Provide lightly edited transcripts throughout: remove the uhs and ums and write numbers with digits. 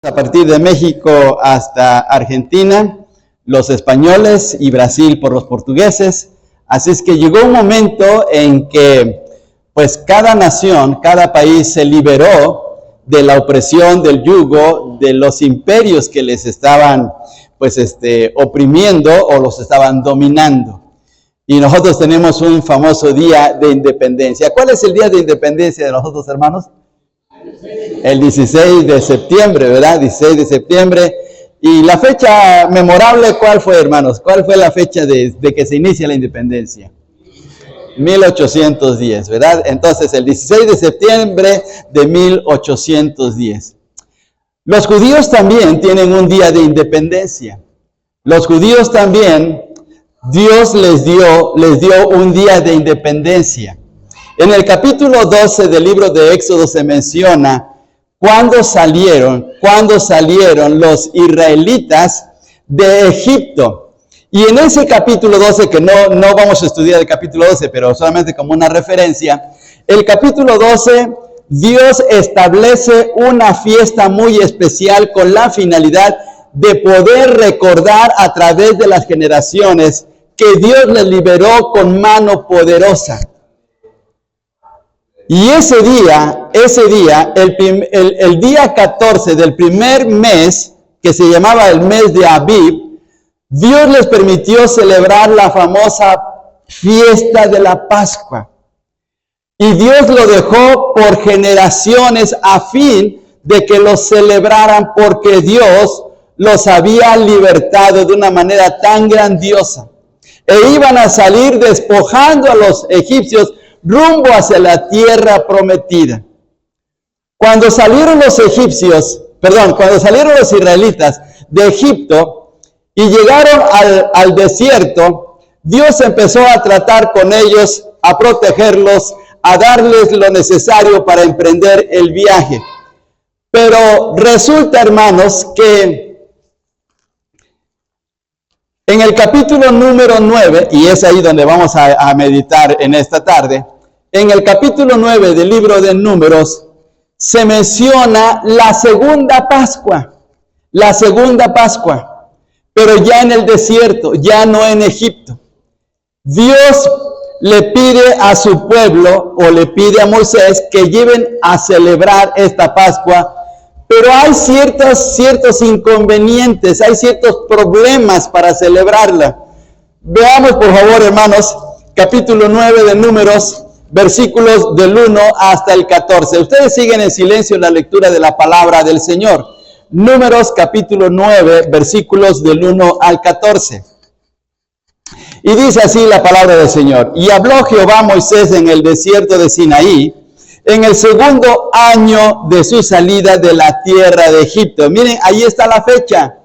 A partir de México hasta Argentina, los españoles y Brasil por los portugueses. Así es que llegó un momento en que pues cada nación, cada país se liberó de la opresión, del yugo, de los imperios que les estaban oprimiendo o los estaban dominando. Y nosotros tenemos un famoso día de independencia. ¿Cuál es el día de independencia de nosotros, hermanos? El 16 de septiembre, ¿verdad? 16 de septiembre. Y la fecha memorable, ¿cuál fue, hermanos? ¿Cuál fue la fecha de que se inicia la independencia? 1810, ¿verdad? Entonces, el 16 de septiembre de 1810. Los judíos también tienen un día de independencia. Los judíos también, Dios les dio un día de independencia. En el capítulo 12 del libro de Éxodo se menciona cuándo salieron los israelitas de Egipto. Y en ese capítulo 12, que no vamos a estudiar el capítulo 12, pero solamente como una referencia, el capítulo 12, Dios establece una fiesta muy especial con la finalidad de poder recordar a través de las generaciones que Dios les liberó con mano poderosa. Y ese día, el día 14 del primer mes, que se llamaba el mes de Abib, Dios les permitió celebrar la famosa fiesta de la Pascua. Y Dios lo dejó por generaciones a fin de que los celebraran, porque Dios los había libertado de una manera tan grandiosa. E iban a salir despojando a los egipcios rumbo hacia la tierra prometida. Cuando salieron los israelitas de Egipto y llegaron al desierto, Dios empezó a tratar con ellos, a protegerlos, a darles lo necesario para emprender el viaje. Pero resulta, hermanos, que en el capítulo número 9, y es ahí donde vamos a meditar en esta tarde, en el capítulo 9 del libro de Números, se menciona la segunda Pascua, pero ya en el desierto, ya no en Egipto. Dios le pide a su pueblo, o le pide a Moisés, que lleven a celebrar esta Pascua, pero hay ciertos inconvenientes, hay ciertos problemas para celebrarla. Veamos, por favor, hermanos, capítulo 9 de Números, versículos del 1 hasta el 14. Ustedes siguen en silencio la lectura de la palabra del Señor. Números, capítulo 9, versículos del 1 al 14. Y dice así la palabra del Señor. Y habló Jehová a Moisés en el desierto de Sinaí, en el segundo año de su salida de la tierra de Egipto. Miren, ahí está la fecha.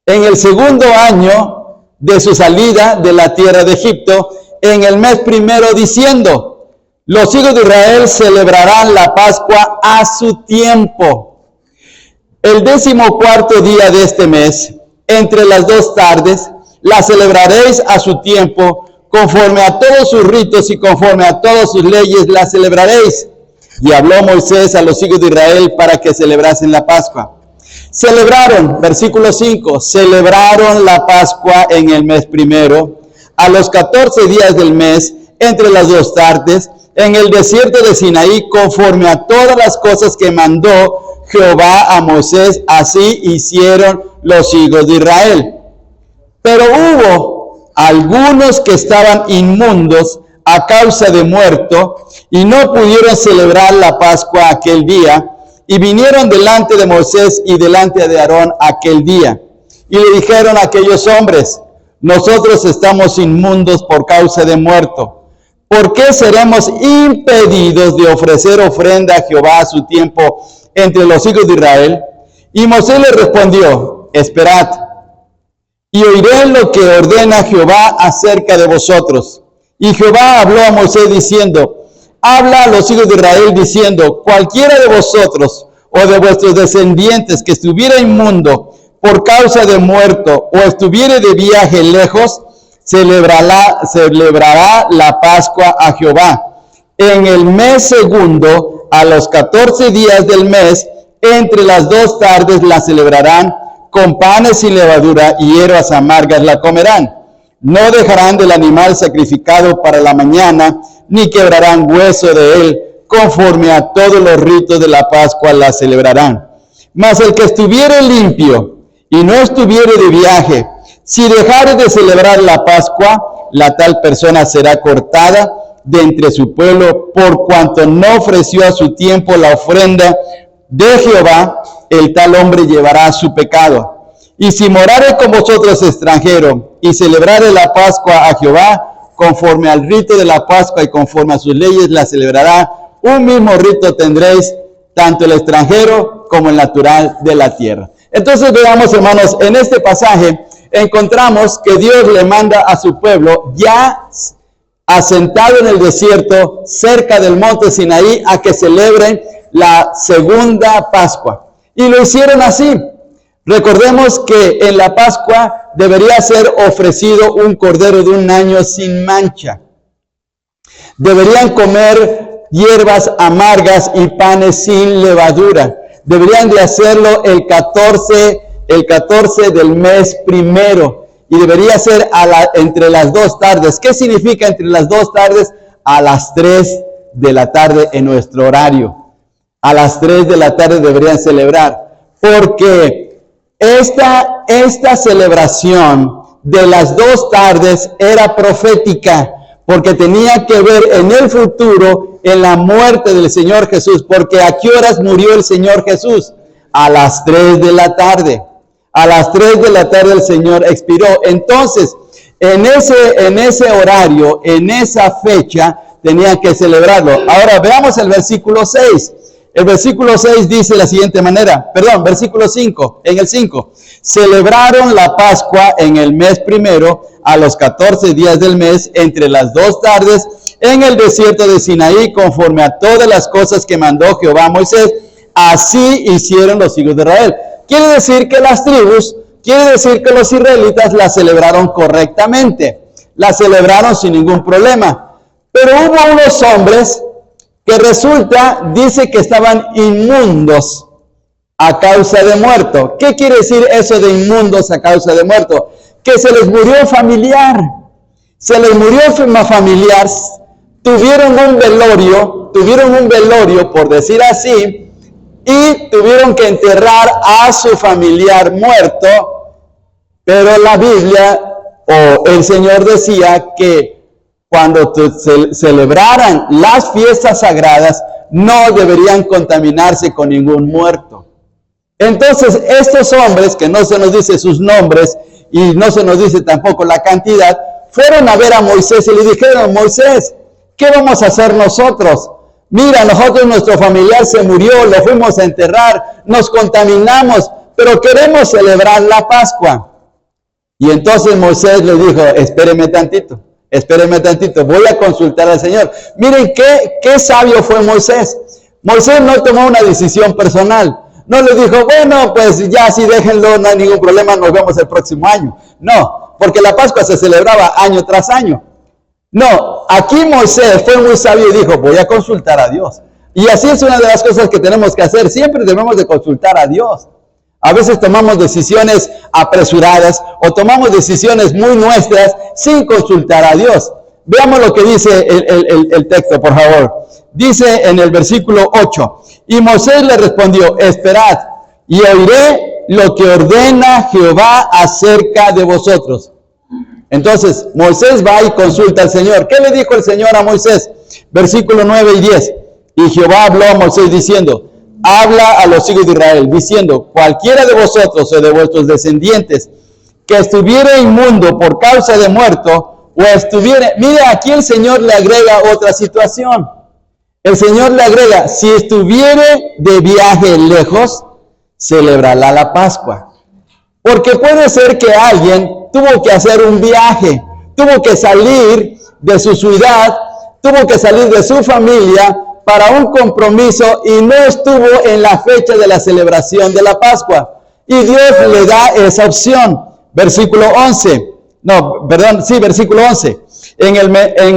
En el segundo año de su salida de la tierra de Egipto, en el mes primero, diciendo: los hijos de Israel celebrarán la Pascua a su tiempo. El 14º día de este mes, entre las 2 tardes, la celebraréis a su tiempo, conforme a todos sus ritos y conforme a todas sus leyes la celebraréis. Y habló Moisés a los hijos de Israel para que celebrasen la Pascua. Celebraron, versículo 5, celebraron la Pascua en el mes primero, a los 14 días del mes, entre las 2 tardes, en el desierto de Sinaí, conforme a todas las cosas que mandó Jehová a Moisés, así hicieron los hijos de Israel. Pero hubo algunos que estaban inmundos a causa de muerto, y no pudieron celebrar la Pascua aquel día, y vinieron delante de Moisés y delante de Aarón aquel día. Y le dijeron a aquellos hombres: nosotros estamos inmundos por causa de muerto. ¿Por qué seremos impedidos de ofrecer ofrenda a Jehová a su tiempo entre los hijos de Israel? Y Moisés le respondió: esperad, y oiré lo que ordena Jehová acerca de vosotros. Y Jehová habló a Moisés diciendo: habla a los hijos de Israel diciendo: cualquiera de vosotros o de vuestros descendientes que estuviera inmundo por causa de muerto o estuviere de viaje lejos, celebrará la Pascua a Jehová. En el mes segundo, a los 14 días del mes, entre las 2 tardes la celebrarán, con panes sin levadura y hierbas amargas la comerán. No dejarán del animal sacrificado para la mañana, ni quebrarán hueso de él, conforme a todos los ritos de la Pascua la celebrarán. Mas el que estuviere limpio y no estuviere de viaje, si dejare de celebrar la Pascua, la tal persona será cortada de entre su pueblo, por cuanto no ofreció a su tiempo la ofrenda de Jehová, el tal hombre llevará su pecado. Y si morare con vosotros extranjero, y celebrare la Pascua a Jehová, conforme al rito de la Pascua y conforme a sus leyes la celebrará, un mismo rito tendréis, tanto el extranjero como el natural de la tierra. Entonces veamos, hermanos, en este pasaje encontramos que Dios le manda a su pueblo, ya asentado en el desierto, cerca del monte Sinaí, a que celebren la segunda Pascua. Y lo hicieron así. Recordemos que en la Pascua debería ser ofrecido un cordero de 1 año sin mancha. Deberían comer hierbas amargas y panes sin levadura. Deberían de hacerlo el 14 del mes primero. Y debería ser entre las 2 tardes. ¿Qué significa entre las 2 tardes? A las 3 de la tarde en nuestro horario. A las 3 de la tarde deberían celebrar. Porque esta celebración de las 2 tardes era profética. Porque tenía que ver en el futuro en la muerte del Señor Jesús. Porque ¿a qué horas murió el Señor Jesús? A las 3 de la tarde. A las 3 de la tarde el Señor expiró. Entonces, en ese horario, en esa fecha, tenían que celebrarlo. Ahora veamos el versículo 6. El versículo 6 dice de la siguiente manera, versículo 5, en el 5. Celebraron la Pascua en el mes primero, a los 14 días del mes, entre las 2 tardes, en el desierto de Sinaí, conforme a todas las cosas que mandó Jehová a Moisés. Así hicieron los hijos de Israel. Quiere decir que las tribus, quiere decir que los israelitas la celebraron correctamente. La celebraron sin ningún problema. Pero hubo unos hombres que dice que estaban inmundos a causa de muerto. ¿Qué quiere decir eso de inmundos a causa de muerto? Que se les murió familiar. Se les murió familiar, tuvieron un velorio, por decir así, y tuvieron que enterrar a su familiar muerto, pero la Biblia o el Señor decía que cuando celebraran las fiestas sagradas, no deberían contaminarse con ningún muerto. Entonces, estos hombres, que no se nos dice sus nombres y no se nos dice tampoco la cantidad, fueron a ver a Moisés y le dijeron: Moisés, ¿qué vamos a hacer nosotros? Mira, nuestro familiar se murió, lo fuimos a enterrar, nos contaminamos, pero queremos celebrar la Pascua. Y entonces Moisés le dijo: espéreme tantito, voy a consultar al Señor. Miren qué sabio fue Moisés. Moisés no tomó una decisión personal. No le dijo: bueno, pues ya sí, déjenlo, no hay ningún problema, nos vemos el próximo año. No, porque la Pascua se celebraba año tras año. No, aquí Moisés fue muy sabio y dijo: voy a consultar a Dios. Y así es una de las cosas que tenemos que hacer. Siempre debemos de consultar a Dios. A veces tomamos decisiones apresuradas o tomamos decisiones muy nuestras sin consultar a Dios. Veamos lo que dice el texto, por favor. Dice en el versículo 8: y Moisés le respondió: esperad, y oiré lo que ordena Jehová acerca de vosotros. Entonces Moisés va y consulta al Señor. ¿Qué le dijo el Señor a Moisés? Versículo 9 y 10. Y Jehová habló a Moisés diciendo: habla a los hijos de Israel, diciendo: cualquiera de vosotros o de vuestros descendientes que estuviere inmundo por causa de muerto, o estuviere... Mire, aquí el Señor le agrega otra situación. El Señor le agrega: si estuviere de viaje lejos, celebrará la Pascua. Porque puede ser que alguien tuvo que hacer un viaje, tuvo que salir de su ciudad, tuvo que salir de su familia para un compromiso y no estuvo en la fecha de la celebración de la Pascua. Y Dios le da esa opción. Versículo 11. Versículo 11. En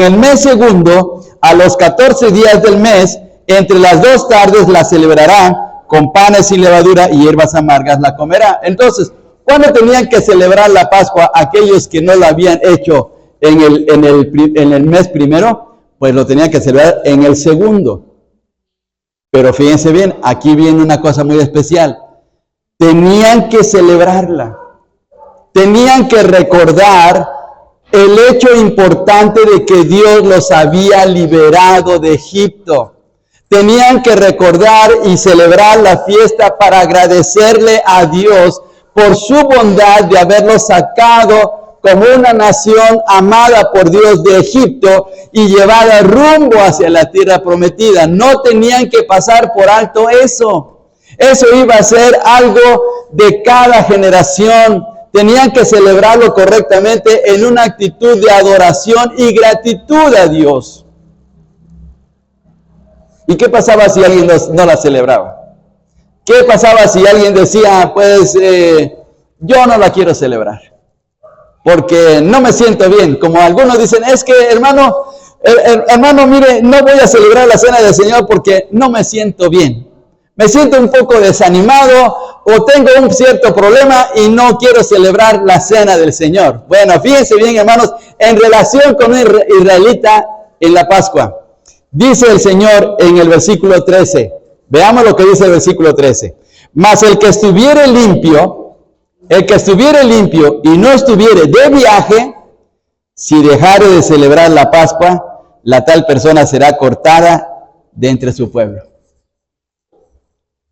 el mes segundo, a los 14 días del mes, entre las 2 tardes la celebrarán, con panes sin levadura y hierbas amargas la comerá. Entonces, ¿cuándo tenían que celebrar la Pascua aquellos que no la habían hecho en el mes primero? Pues lo tenían que celebrar en el segundo. Pero fíjense bien, aquí viene una cosa muy especial. Tenían que celebrarla. Tenían que recordar el hecho importante de que Dios los había liberado de Egipto. Tenían que recordar y celebrar la fiesta para agradecerle a Dios por su bondad de haberlos sacado como una nación amada por Dios de Egipto y llevada rumbo hacia la tierra prometida. No tenían que pasar por alto eso. Eso iba a ser algo de cada generación. Tenían que celebrarlo correctamente en una actitud de adoración y gratitud a Dios. ¿Y qué pasaba si alguien no la celebraba? ¿Qué pasaba si alguien decía, pues, yo no la quiero celebrar, porque no me siento bien? Como algunos dicen, es que hermano, mire, no voy a celebrar la cena del Señor porque no me siento bien. Me siento un poco desanimado o tengo un cierto problema y no quiero celebrar la cena del Señor. Bueno, fíjense bien, hermanos, en relación con un israelita en la Pascua. Dice el Señor en el versículo 13. Veamos lo que dice el versículo 13. Mas el que estuviere limpio y no estuviere de viaje, si dejare de celebrar la Pascua, la tal persona será cortada de entre su pueblo.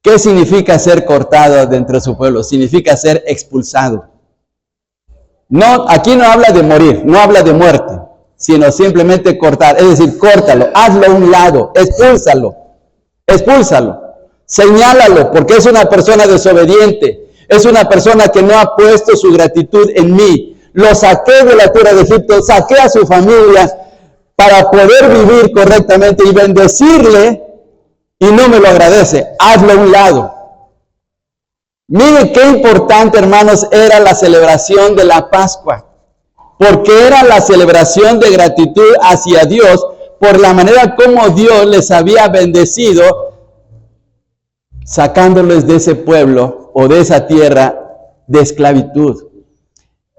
¿Qué significa ser cortado de entre su pueblo? Significa ser expulsado. No, aquí no habla de morir, no habla de muerte, sino simplemente cortar. Es decir, córtalo, hazlo a un lado, expúlsalo, señálalo, porque es una persona desobediente, es una persona que no ha puesto su gratitud en mí. Lo saqué de la tierra de Egipto, saqué a su familia para poder vivir correctamente y bendecirle, y no me lo agradece. Hazlo a un lado. Miren qué importante, hermanos, era la celebración de la Pascua, porque era la celebración de gratitud hacia Dios por la manera como Dios les había bendecido, sacándoles de ese pueblo o de esa tierra de esclavitud.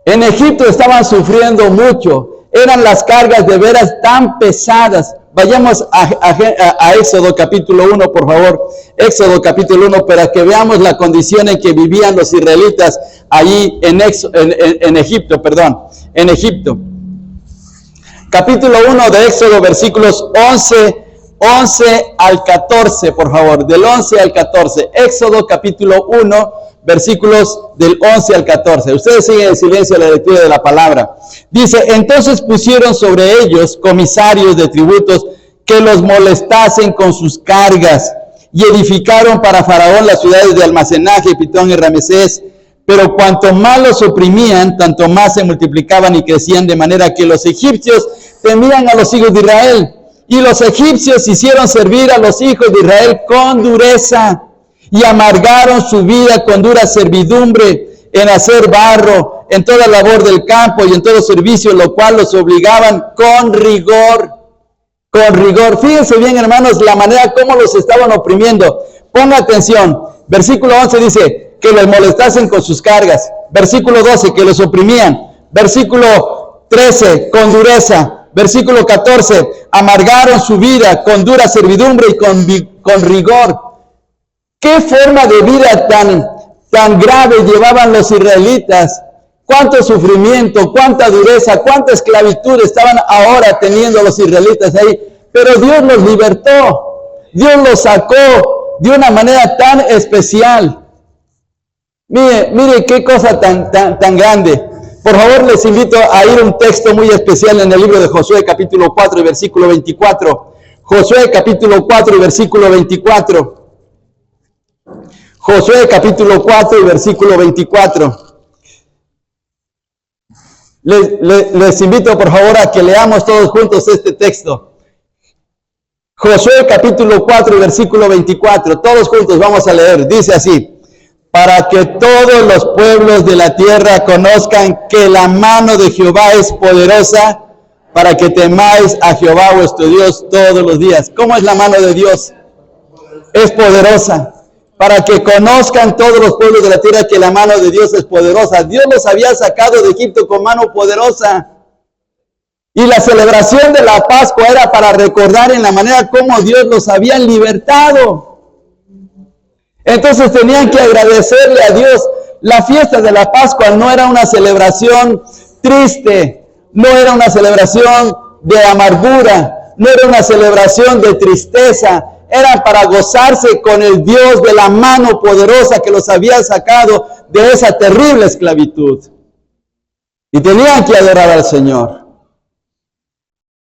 En Egipto estaban sufriendo mucho, eran las cargas de veras tan pesadas. Vayamos a Éxodo capítulo 1, por favor. Éxodo capítulo 1, para que veamos la condición en que vivían los israelitas allí en Egipto. Capítulo 1 de Éxodo, versículos 11 al 14, por favor. Del 11 al 14. Éxodo capítulo 1, versículos del 11 al 14. Ustedes siguen en silencio la lectura de la palabra. Dice, entonces pusieron sobre ellos comisarios de tributos que los molestasen con sus cargas, y edificaron para Faraón las ciudades de almacenaje, Pitón y Ramesés. Pero cuanto más los oprimían, tanto más se multiplicaban y crecían, de manera que los egipcios temían a los hijos de Israel. Y los egipcios hicieron servir a los hijos de Israel con dureza, y amargaron su vida con dura servidumbre en hacer barro, en toda labor del campo y en todo servicio, lo cual los obligaban con rigor. Fíjense bien, hermanos, la manera como los estaban oprimiendo. Ponga atención. Versículo 11 dice, que les molestasen con sus cargas. Versículo 12, que los oprimían. Versículo 13, con dureza. Versículo 14, amargaron su vida con dura servidumbre y con rigor. ¿Qué forma de vida tan grave llevaban los israelitas? ¿Cuánto sufrimiento, cuánta dureza, cuánta esclavitud estaban ahora teniendo los israelitas ahí? Pero Dios los libertó, Dios los sacó de una manera tan especial. Mire qué cosa tan grande. Por favor, les invito a ir a un texto muy especial en el libro de Josué, capítulo 4 y versículo 24. Josué, capítulo 4 y versículo 24. Josué capítulo 4 y versículo 24. Les invito por favor a que leamos todos juntos este texto. Josué capítulo 4 y versículo 24. Todos juntos vamos a leer. Dice así: para que todos los pueblos de la tierra conozcan que la mano de Jehová es poderosa, para que temáis a Jehová vuestro Dios todos los días. ¿Cómo es la mano de Dios? Es poderosa. para que conozcan todos los pueblos de la tierra que la mano de Dios es poderosa. Dios los había sacado de Egipto con mano poderosa. Y la celebración de la Pascua era para recordar en la manera como Dios los había libertado. Entonces tenían que agradecerle a Dios. La fiesta de la Pascua no era una celebración triste, no era una celebración de amargura, no era una celebración de tristeza, era para gozarse con el Dios de la mano poderosa que los había sacado de esa terrible esclavitud. Y tenían que adorar al Señor.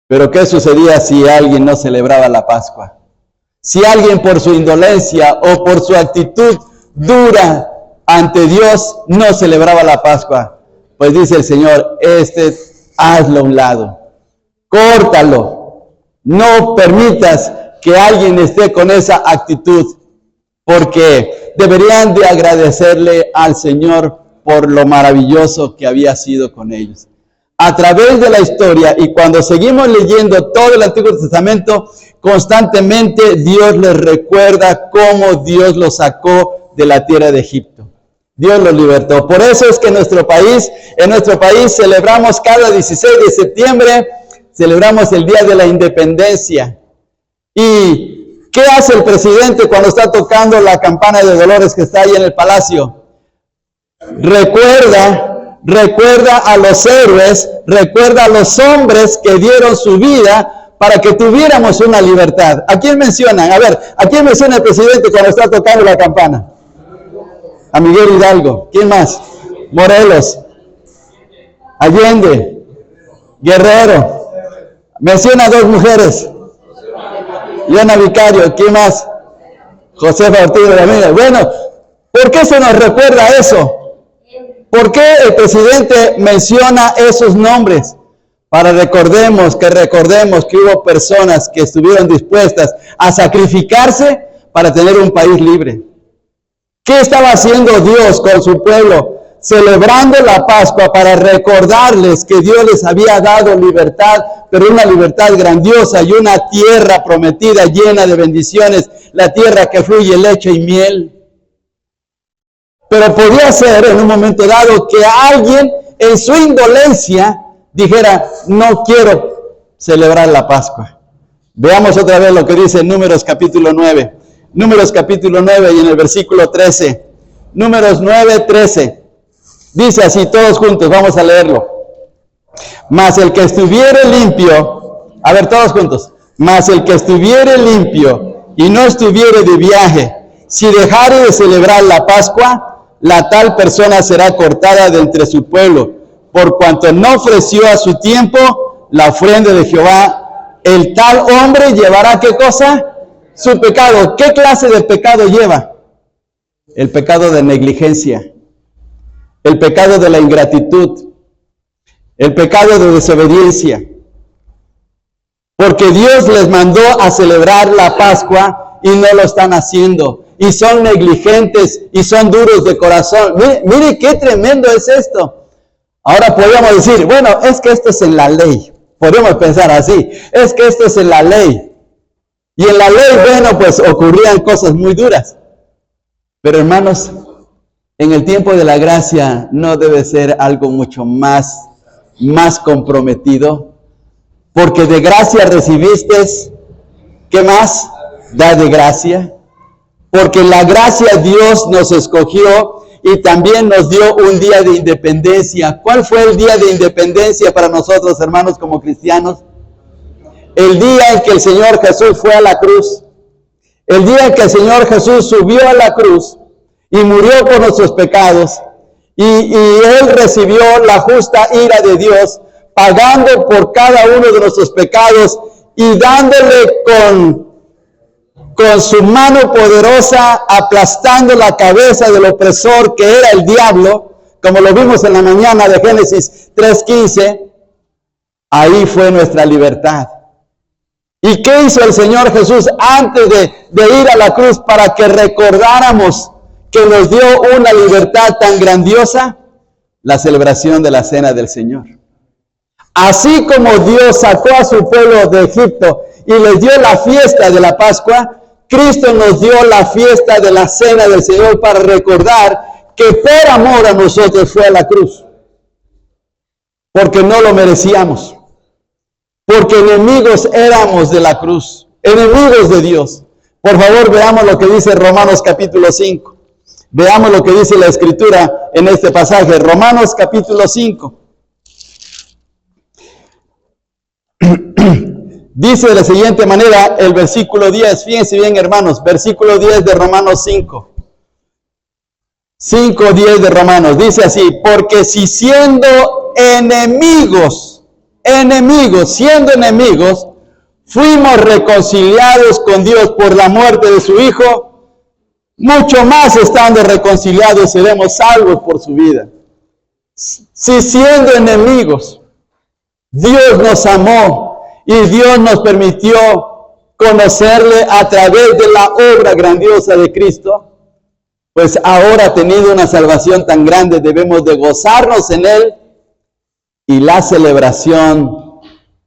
Pero ¿qué sucedía si alguien no celebraba la Pascua? Si alguien por su indolencia o por su actitud dura ante Dios no celebraba la Pascua, pues dice el Señor, hazlo a un lado, córtalo, no permitas que alguien esté con esa actitud, porque deberían de agradecerle al Señor por lo maravilloso que había sido con ellos. A través de la historia, y cuando seguimos leyendo todo el Antiguo Testamento, constantemente Dios les recuerda cómo Dios los sacó de la tierra de Egipto. Dios los libertó. Por eso es que en nuestro país celebramos cada 16 de septiembre, celebramos el Día de la Independencia. ¿Y qué hace el presidente cuando está tocando la campana de Dolores que está ahí en el palacio? Recuerda a los héroes, recuerda a los hombres que dieron su vida para que tuviéramos una libertad. ¿A quién mencionan? A ver, ¿a quién menciona el presidente cuando está tocando la campana? A Miguel Hidalgo. ¿Quién más? Morelos. Allende. Guerrero. Menciona a dos mujeres. Leona Vicario. ¿Quién más? Josefa Ortiz de Ramírez. Bueno, ¿por qué se nos recuerda eso? ¿Por qué el presidente menciona esos nombres? Para recordemos que hubo personas que estuvieron dispuestas a sacrificarse para tener un país libre. ¿Qué estaba haciendo Dios con su pueblo? Celebrando la Pascua para recordarles que Dios les había dado libertad, pero una libertad grandiosa y una tierra prometida llena de bendiciones, la tierra que fluye leche y miel. Pero podía ser en un momento dado que alguien en su indolencia dijera, no quiero celebrar la Pascua. Veamos otra vez lo que dice Números capítulo 9. Números capítulo 9 y en el versículo 13. Números 9, 13. Dice así, todos juntos, vamos a leerlo. Mas el que estuviere limpio, a ver todos juntos. Mas el que estuviere limpio y no estuviere de viaje, si dejare de celebrar la Pascua, la tal persona será cortada de entre su pueblo, por cuanto no ofreció a su tiempo la ofrenda de Jehová. El tal hombre llevará, ¿qué cosa? Su pecado. ¿Qué clase de pecado lleva? El pecado de negligencia, el pecado de la ingratitud, el pecado de desobediencia. Porque Dios les mandó a celebrar la Pascua y no lo están haciendo. Y son negligentes y son duros de corazón. Mire qué tremendo es esto. Ahora podríamos decir, bueno, es que esto es en la ley. Podríamos pensar así, es que esto es en la ley. Y en la ley, bueno, pues ocurrían cosas muy duras. Pero hermanos, en el tiempo de la gracia no debe ser algo mucho más comprometido. Porque de gracia recibiste, ¿qué más? Da de gracia. Porque la gracia Dios nos escogió y también nos dio un día de independencia. ¿Cuál fue el día de independencia para nosotros, hermanos, como cristianos? El día en que el Señor Jesús fue a la cruz. El día en que el Señor Jesús subió a la cruz y murió por nuestros pecados. Y Él recibió la justa ira de Dios, pagando por cada uno de nuestros pecados y dándole con su mano poderosa, aplastando la cabeza del opresor que era el diablo, como lo vimos en la mañana de Génesis 3:15, ahí fue nuestra libertad. ¿Y qué hizo el Señor Jesús antes de ir a la cruz para que recordáramos que nos dio una libertad tan grandiosa? La celebración de la Cena del Señor. Así como Dios sacó a su pueblo de Egipto y les dio la fiesta de la Pascua, Cristo nos dio la fiesta de la cena del Señor para recordar que por amor a nosotros fue a la cruz. Porque no lo merecíamos. Porque enemigos éramos de la cruz. Enemigos de Dios. Por favor, veamos lo que dice Romanos capítulo 5. Veamos lo que dice la Escritura en este pasaje. Romanos capítulo 5. Dice de la siguiente manera el versículo 10. Fíjense bien, hermanos. Versículo 10 de Romanos 5. 5:10 de Romanos. Dice así: porque si siendo enemigos, fuimos reconciliados con Dios por la muerte de su Hijo, mucho más estando reconciliados seremos salvos por su vida. Si siendo enemigos, Dios nos amó y Dios nos permitió conocerle a través de la obra grandiosa de Cristo, pues ahora, teniendo una salvación tan grande, debemos de gozarnos en Él, y la celebración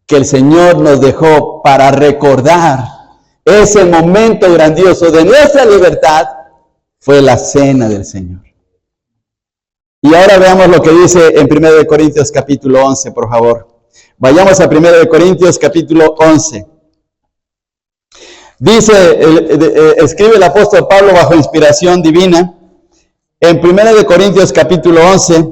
que el Señor nos dejó para recordar ese momento grandioso de nuestra libertad fue la cena del Señor. Y ahora veamos lo que dice en 1 Corintios capítulo 11, por favor. Vayamos a 1 Corintios capítulo 11. Dice, escribe el apóstol Pablo bajo inspiración divina, en 1 Corintios capítulo 11,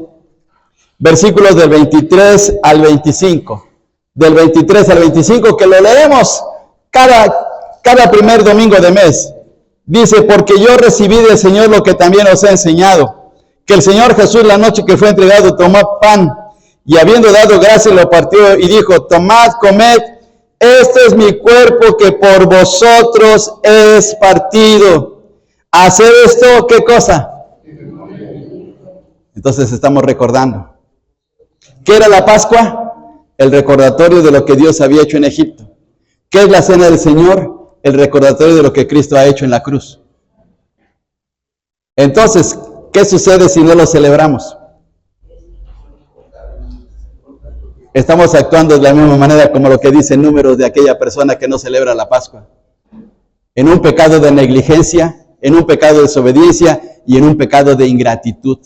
versículos del 23 al 25. Del 23 al 25, que lo leemos cada primer domingo de mes. Dice: porque yo recibí del Señor lo que también os he enseñado, que el Señor Jesús, la noche que fue entregado, tomó pan, y habiendo dado gracias, lo partió y dijo: tomad, comed, este es mi cuerpo que por vosotros es partido. Hacer esto, ¿qué cosa? Entonces estamos recordando. ¿Qué era la Pascua? El recordatorio de lo que Dios había hecho en Egipto. ¿Qué es la cena del Señor? El recordatorio de lo que Cristo ha hecho en la cruz. Entonces, ¿qué sucede si no lo celebramos? Estamos actuando de la misma manera como lo que dicen Números de aquella persona que no celebra la Pascua. En un pecado de negligencia, en un pecado de desobediencia y en un pecado de ingratitud.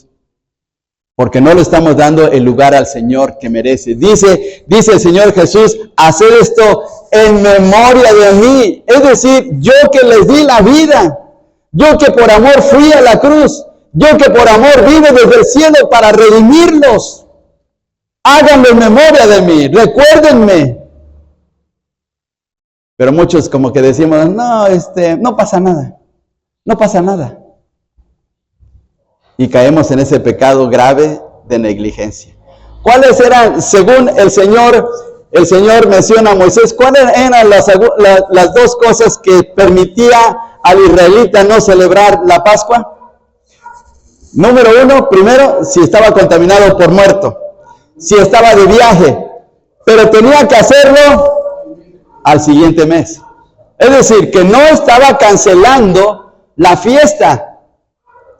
Porque no le estamos dando el lugar al Señor que merece. Dice el Señor Jesús: hacer esto en memoria de mí. Es decir, yo que les di la vida, yo que por amor fui a la cruz, yo que por amor vine desde el cielo para redimirlos. Háganlo en memoria de mí, recuérdenme. Pero muchos como que decimos: no pasa nada, no pasa nada. Y caemos en ese pecado grave de negligencia. ¿Cuáles eran, según el Señor menciona a Moisés, cuáles eran las dos cosas que permitía al israelita no celebrar la Pascua? Número uno, primero, si estaba contaminado por muerto, si estaba de viaje, pero tenía que hacerlo al siguiente mes. Es decir, que no estaba cancelando la fiesta,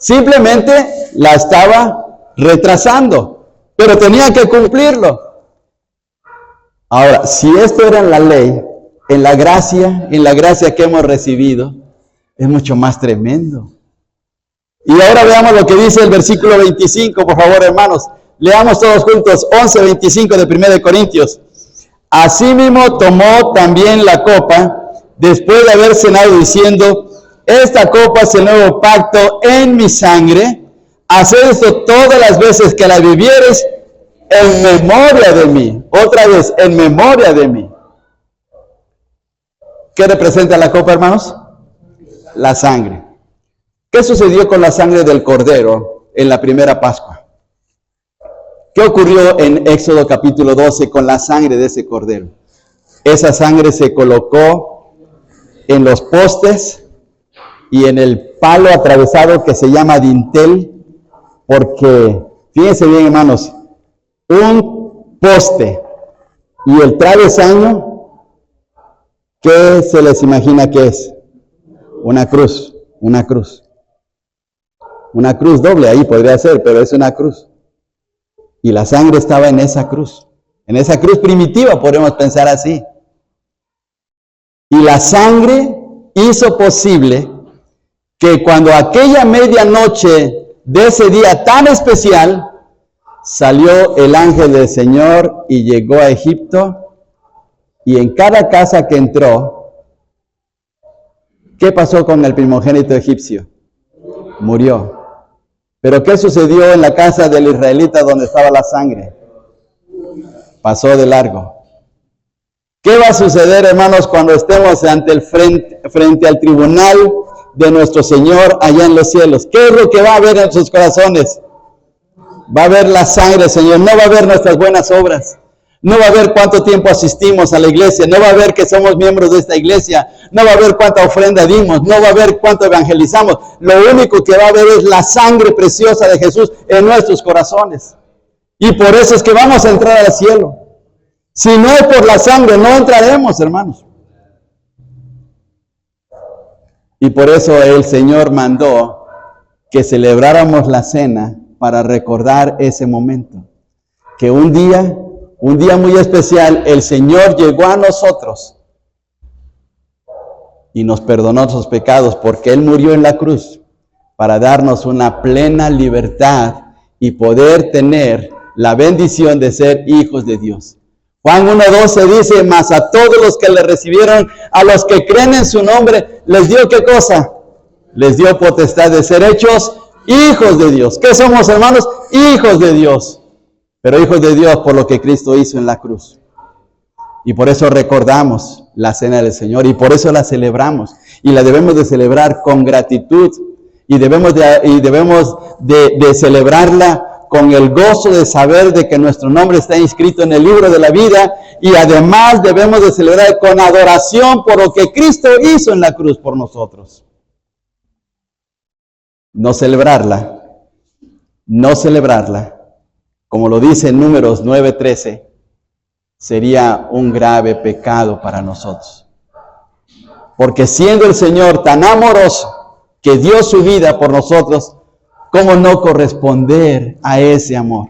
simplemente la estaba retrasando, pero tenía que cumplirlo. Ahora, si esto era en la ley, en la gracia que hemos recibido, es mucho más tremendo. Y ahora veamos lo que dice el versículo 25, por favor, hermanos. Leamos todos juntos, 11:25 de 1 Corintios. Asimismo tomó también la copa, después de haber cenado, diciendo: esta copa es el nuevo pacto en mi sangre. Haced esto todas las veces que la bebiereis en memoria de mí. Otra vez, en memoria de mí. ¿Qué representa la copa, hermanos? La sangre. ¿Qué sucedió con la sangre del Cordero en la primera Pascua? ¿Qué ocurrió en Éxodo capítulo 12 con la sangre de ese Cordero? Esa sangre se colocó en los postes y en el palo atravesado que se llama dintel, porque, fíjense bien, hermanos, un poste y el travesaño, ¿qué se les imagina que es? Una cruz, una cruz. Una cruz doble ahí podría ser, pero es una cruz. Y la sangre estaba en esa cruz primitiva, podemos pensar así. Y la sangre hizo posible que cuando aquella medianoche de ese día tan especial, salió el ángel del Señor y llegó a Egipto, y en cada casa que entró, ¿qué pasó con el primogénito egipcio? Murió. ¿Pero qué sucedió en la casa del israelita donde estaba la sangre? Pasó de largo. ¿Qué va a suceder, hermanos, cuando estemos frente al tribunal de nuestro Señor allá en los cielos? ¿Qué es lo que va a haber en sus corazones? Va a haber la sangre, Señor. No va a haber nuestras buenas obras. No va a haber cuánto tiempo asistimos a la iglesia. No va a haber que somos miembros de esta iglesia. No va a haber cuánta ofrenda dimos. No va a haber cuánto evangelizamos. Lo único que va a haber es la sangre preciosa de Jesús en nuestros corazones. Y por eso es que vamos a entrar al cielo. Si no es por la sangre, no entraremos, hermanos. Y por eso el Señor mandó que celebráramos la cena para recordar ese momento. Que un día muy especial, el Señor llegó a nosotros y nos perdonó nuestros pecados porque Él murió en la cruz para darnos una plena libertad y poder tener la bendición de ser hijos de Dios. Juan 1:12 dice, mas a todos los que le recibieron, a los que creen en su nombre, les dio ¿qué cosa? Les dio potestad de ser hechos hijos de Dios. ¿Qué somos, hermanos? Hijos de Dios. Pero hijos de Dios por lo que Cristo hizo en la cruz. Y por eso recordamos la cena del Señor y por eso la celebramos. Y la debemos de celebrar con gratitud y debemos de celebrarla con el gozo de saber de que nuestro nombre está inscrito en el libro de la vida, y además debemos de celebrar con adoración por lo que Cristo hizo en la cruz por nosotros. No celebrarla, como lo dice en Números 9:13, sería un grave pecado para nosotros. Porque siendo el Señor tan amoroso que dio su vida por nosotros, ¿cómo no corresponder a ese amor?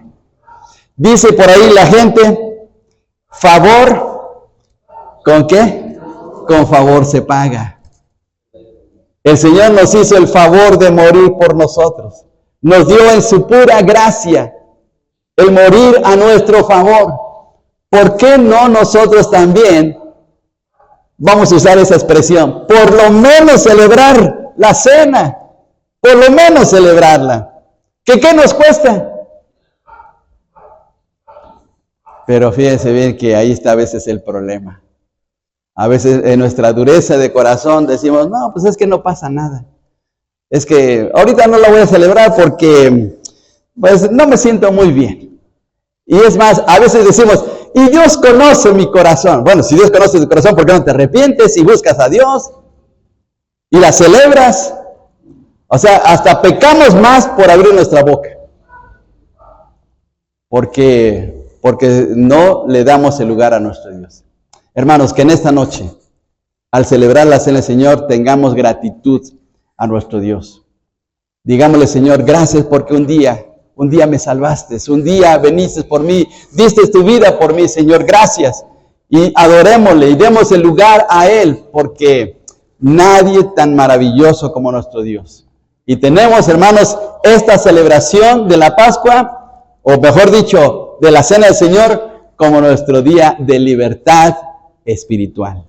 Dice por ahí la gente, favor, ¿con qué? Con favor se paga. El Señor nos hizo el favor de morir por nosotros. Nos dio en su pura gracia el morir a nuestro favor. ¿Por qué no nosotros también vamos a usar esa expresión? Por lo menos celebrar la cena. Por lo menos celebrarla. ¿Qué nos cuesta? Pero fíjense bien que ahí está a veces el problema. A veces en nuestra dureza de corazón decimos, no, pues es que no pasa nada. Es que ahorita no la voy a celebrar porque pues no me siento muy bien. Y es más, a veces decimos, y Dios conoce mi corazón. Bueno, si Dios conoce tu corazón, ¿por qué no te arrepientes y buscas a Dios? Y la celebras. O sea, hasta pecamos más por abrir nuestra boca. Porque no le damos el lugar a nuestro Dios. Hermanos, que en esta noche, al celebrar la cena del Señor, tengamos gratitud a nuestro Dios. Digámosle, Señor, gracias porque un día me salvaste, un día viniste por mí, diste tu vida por mí, Señor, gracias. Y adorémosle y demos el lugar a Él, porque nadie tan maravilloso como nuestro Dios. Y tenemos, hermanos, esta celebración de la Pascua, o mejor dicho, de la Cena del Señor, como nuestro día de libertad espiritual.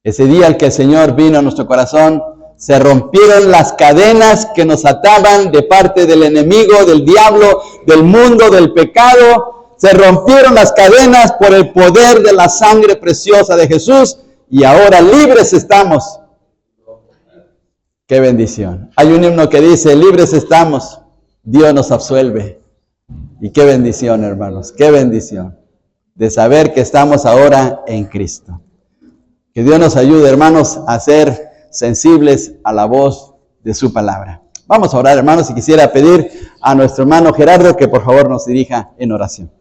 Ese día al que el Señor vino a nuestro corazón, se rompieron las cadenas que nos ataban de parte del enemigo, del diablo, del mundo, del pecado. Se rompieron las cadenas por el poder de la sangre preciosa de Jesús y ahora libres estamos. ¡Qué bendición! Hay un himno que dice, libres estamos, Dios nos absuelve. Y qué bendición, hermanos, qué bendición de saber que estamos ahora en Cristo. Que Dios nos ayude, hermanos, a ser sensibles a la voz de su palabra. Vamos a orar, hermanos, y quisiera pedir a nuestro hermano Gerardo que por favor nos dirija en oración.